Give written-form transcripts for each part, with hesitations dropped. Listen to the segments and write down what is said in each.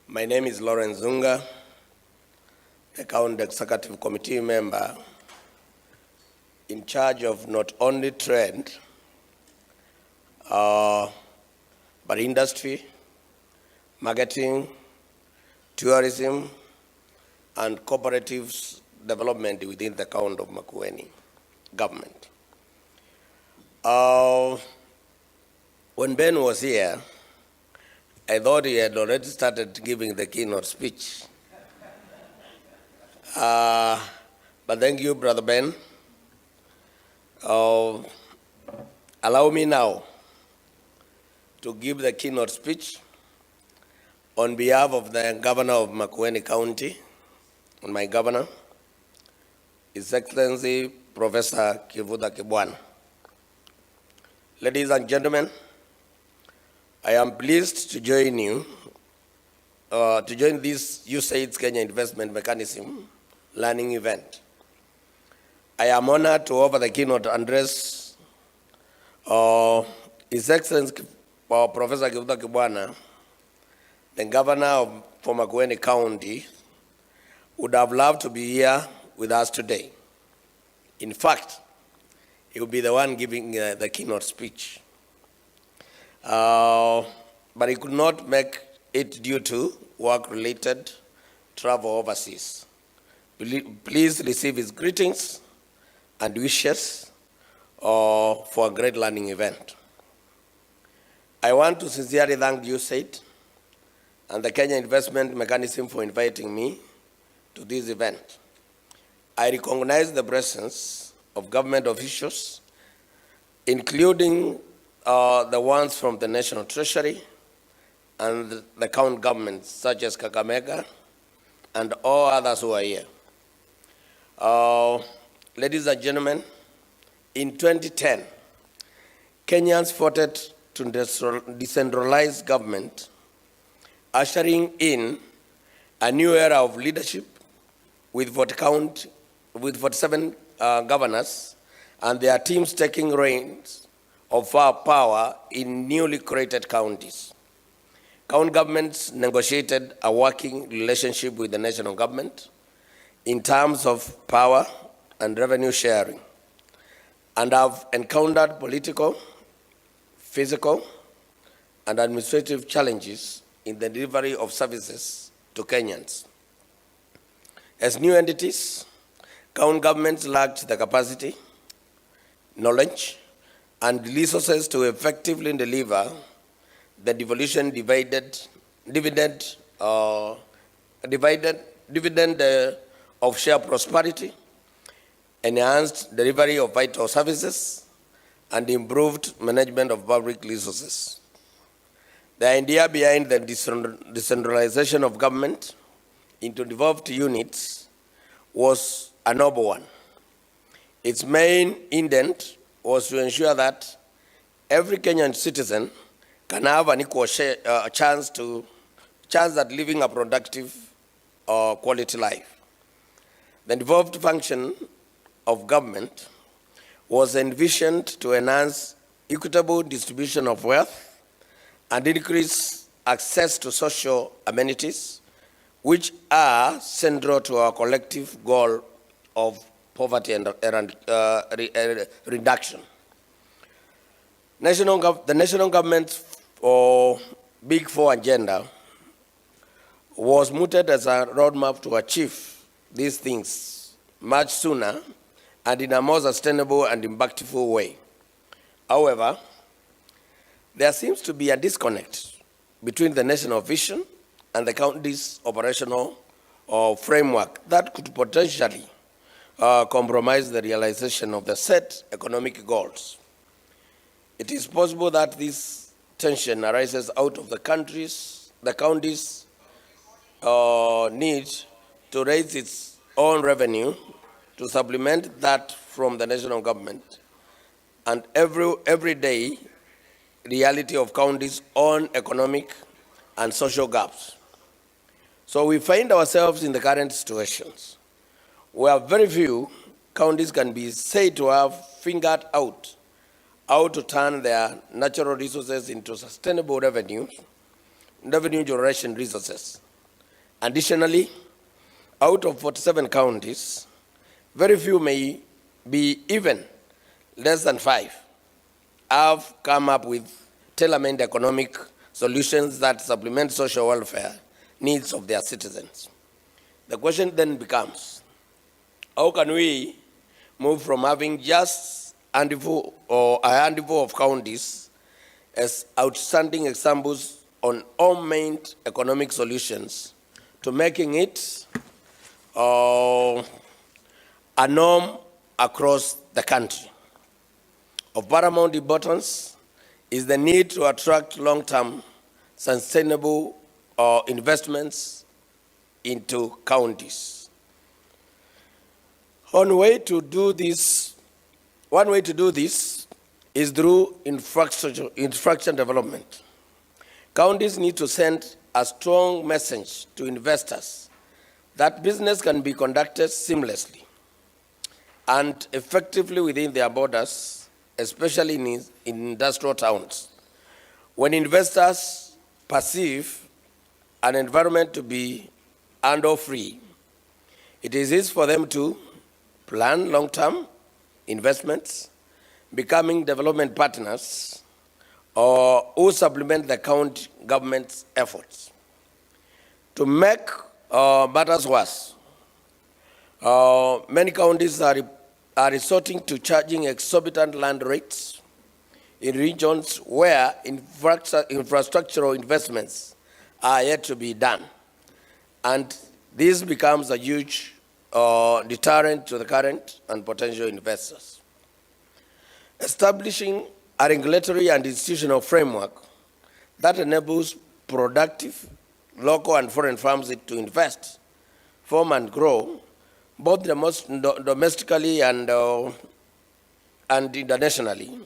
My name is Nzung'a, the County Executive Committee member in charge of not only trade, but industry, marketing, tourism, and cooperatives development within the county of Makueni government. When Ben was here, I thought he had already started giving the keynote speech. But thank you, Brother Ben. Allow me now to give the keynote speech on behalf of the Governor of Makueni County, and my Governor, His Excellency Professor Kivutha Kibwana. Ladies and gentlemen, I am pleased to join you, this USAID's Kenya Investment Mechanism learning event. I am honored to offer the keynote address. His Excellency Professor Kivutha Kibwana, the Governor for Makueni County, would have loved to be here with us today. In fact, he will be the one giving the keynote speech. But he could not make it due to work-related travel overseas. Please receive his greetings and wishes for a great learning event. I want to sincerely thank USAID and the Kenya Investment Mechanism for inviting me to this event. I recognize the presence of government officials, including the ones from the National Treasury and the county governments, such as Kakamega and all others who are here. Ladies and gentlemen, in 2010, Kenyans voted to decentralize government, ushering in a new era of leadership with 47 governors and their teams taking reins of power in newly created counties. County governments negotiated a working relationship with the national government in terms of power and revenue sharing, and have encountered political, physical, and administrative challenges in the delivery of services to Kenyans. As new entities, county governments lacked the capacity, knowledge, and resources to effectively deliver the dividend of shared prosperity, enhanced delivery of vital services, and improved management of public resources. The idea behind the decentralization of government into devolved units was a noble one. Its main intent was to ensure that every Kenyan citizen can have an equal chance at living a productive quality life. The devolved function of government was envisioned to enhance equitable distribution of wealth and increase access to social amenities, which are central to our collective goal of poverty and reduction. The national government's Big Four agenda was mooted as a roadmap to achieve these things much sooner and in a more sustainable and impactful way. However, there seems to be a disconnect between the national vision and the county's operational framework that could potentially compromise the realization of the set economic goals. It is possible that this tension arises out of the county's need to raise its own revenue to supplement that from the national government and everyday reality of counties' own economic and social gaps. So we find ourselves in the current situations where very few counties can be said to have figured out how to turn their natural resources into sustainable revenue generation resources. Additionally, out of 47 counties, very few, may be even less than 5, have come up with tailor-made economic solutions that supplement social welfare needs of their citizens. The question then becomes, how can we move from having just a handful of counties as outstanding examples on homemade economic solutions to making it a norm across the country? Of paramount importance is the need to attract long-term sustainable investments into counties. One way to do this is through infrastructure development. Counties need to send a strong message to investors that business can be conducted seamlessly and effectively within their borders, especially in industrial towns. When investors perceive an environment to be handle-free, it is easy for them to plan long-term investments, becoming development partners, or who supplement the county government's efforts. To make matters worse, many counties are resorting to charging exorbitant land rates in regions where infrastructural investments are yet to be done. And this becomes a huge deterrent to the current and potential investors. Establishing a regulatory and institutional framework that enables productive local and foreign firms to invest, form and grow, both domestically and internationally,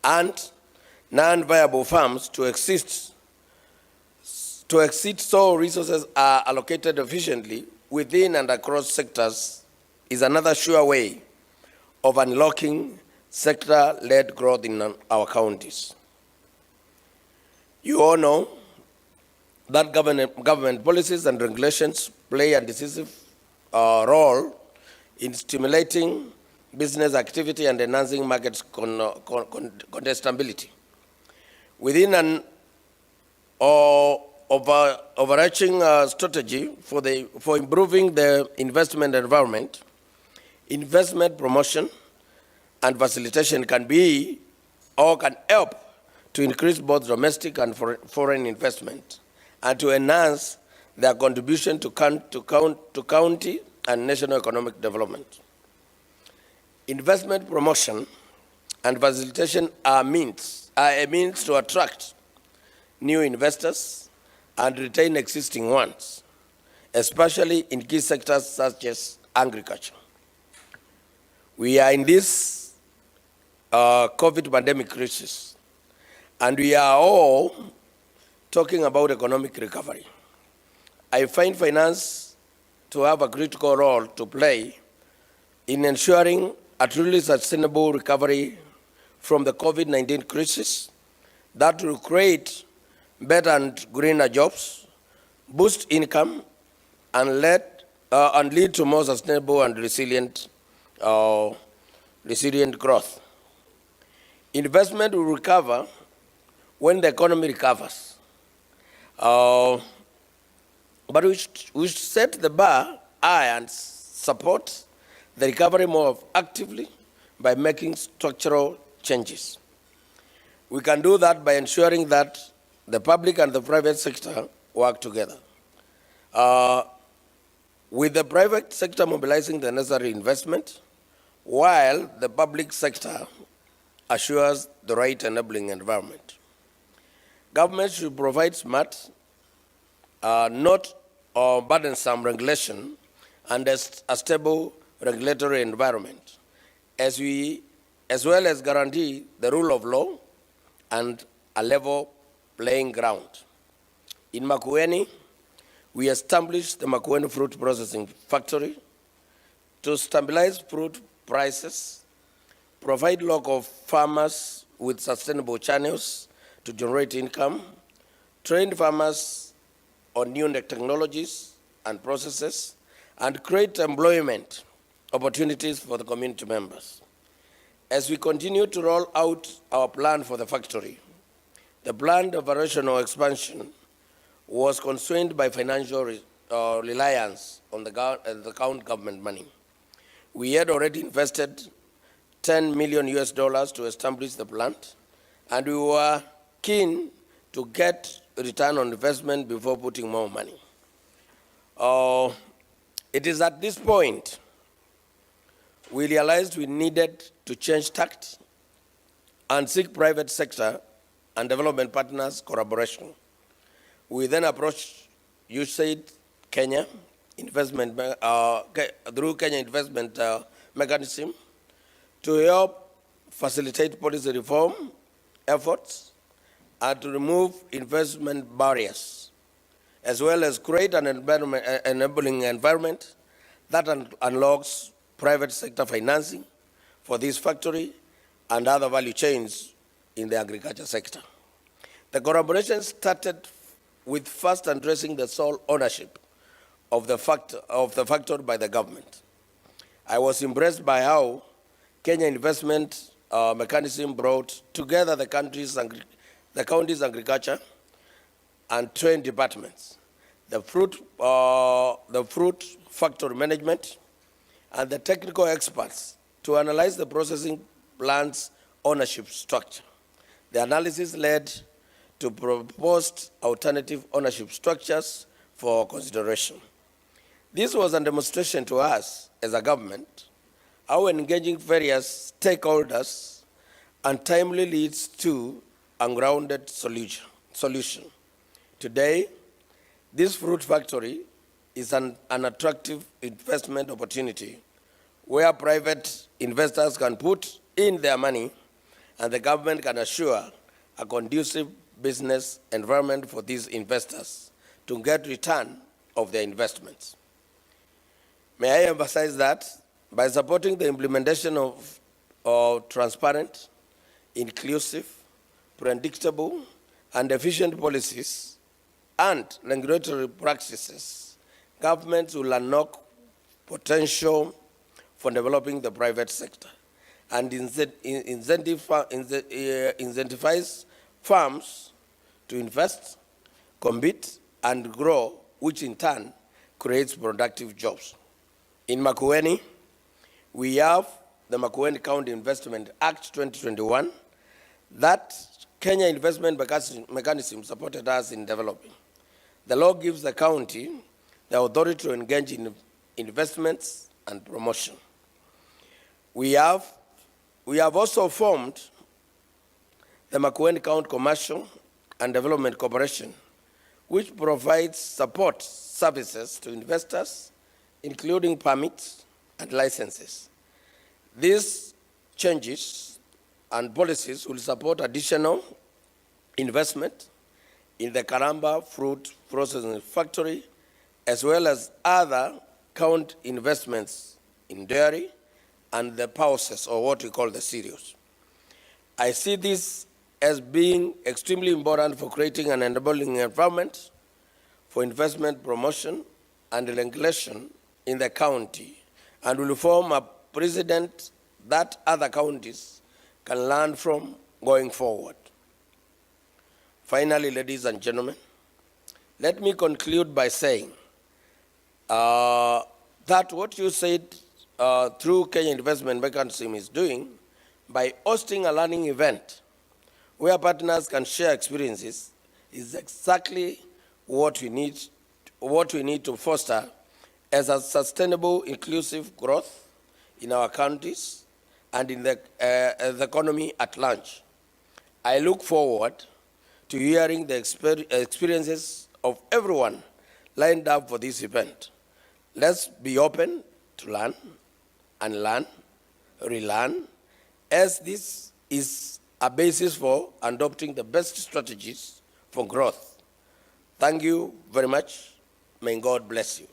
and non-viable firms to exist so resources are allocated efficiently within and across sectors is another sure way of unlocking sector-led growth in our counties. You all know that government policies and regulations play a decisive role in stimulating business activity and enhancing market contestability. Within an overarching strategy for improving the investment environment, investment promotion and facilitation can help to increase both domestic and foreign investment and to enhance their contribution to county and national economic development. Investment promotion and facilitation are a means to attract new investors and retain existing ones, especially in key sectors such as agriculture. We are in this COVID pandemic crisis, and we are all talking about economic recovery. I find finance to have a critical role to play in ensuring a truly sustainable recovery from the COVID-19 crisis that will create better and greener jobs, boost income, and lead to more sustainable and resilient growth. Investment will recover when the economy recovers. But we should set the bar high and support the recovery more actively by making structural changes. We can do that by ensuring that the public and the private sector work together. With the private sector mobilizing the necessary investment, while the public sector assures the right enabling environment. Government should provide smart, not burdensome regulation and a stable regulatory environment, as well as guarantee the rule of law and a level playing ground. In Makueni, we established the Makueni Fruit Processing Factory to stabilize fruit prices, provide local farmers with sustainable channels to generate income, train farmers on new technologies, and processes, and create employment opportunities for the community members. As we continue to roll out our plan for the factory, the planned operational expansion was constrained by financial reliance on the county government money. We had already invested $10 million to establish the plant, and we were keen to get a return on investment before putting more money. It is at this point we realized we needed to change tact and seek private sector and development partners' collaboration. We then approached USAID Kenya investment through Kenya investment mechanism to help facilitate policy reform efforts and to remove investment barriers, as well as create an enabling environment that unlocks private sector financing for this factory and other value chains in the agriculture sector. The collaboration started with first addressing the sole ownership of the factory by the government. I was impressed by how Kenya investment mechanism brought together the county's agriculture and trade departments, the fruit factory management, and the technical experts to analyze the processing plant's ownership structure. The analysis led to proposed alternative ownership structures for consideration. This was a demonstration to us as a government how engaging various stakeholders and timely leads to a grounded solution. Today, this fruit factory is an attractive investment opportunity where private investors can put in their money and the government can assure a conducive business environment for these investors to get return of their investments. May I emphasize that by supporting the implementation of transparent, inclusive, predictable, and efficient policies and regulatory practices, governments will unlock potential for developing the private sector and incentivize firms to invest, compete, and grow, which in turn creates productive jobs. In Makueni, we have the Makueni County Investment Act 2021 that Kenya Investment Mechanism supported us in developing. The law gives the county the authority to engage in investments and promotion. We have also formed the Makueni County Commercial and Development Corporation, which provides support services to investors, including permits and licenses. These changes and policies will support additional investment in the Karamba Fruit Processing Factory, as well as other county investments in dairy and the pulses, or what we call the cereals. I see this as being extremely important for creating an enabling environment for investment promotion and regulation in the county, and will form a precedent that other counties can learn from going forward. Finally, ladies and gentlemen, let me conclude by saying that what you said through Kenya Investment Mechanism is doing by hosting a learning event where partners can share experiences is exactly what we need to foster as a sustainable, inclusive growth in our counties and in the economy at large. I look forward to hearing the experiences of everyone lined up for this event. Let's be open to learn and learn, relearn, as this is a basis for adopting the best strategies for growth. Thank you very much. May God bless you.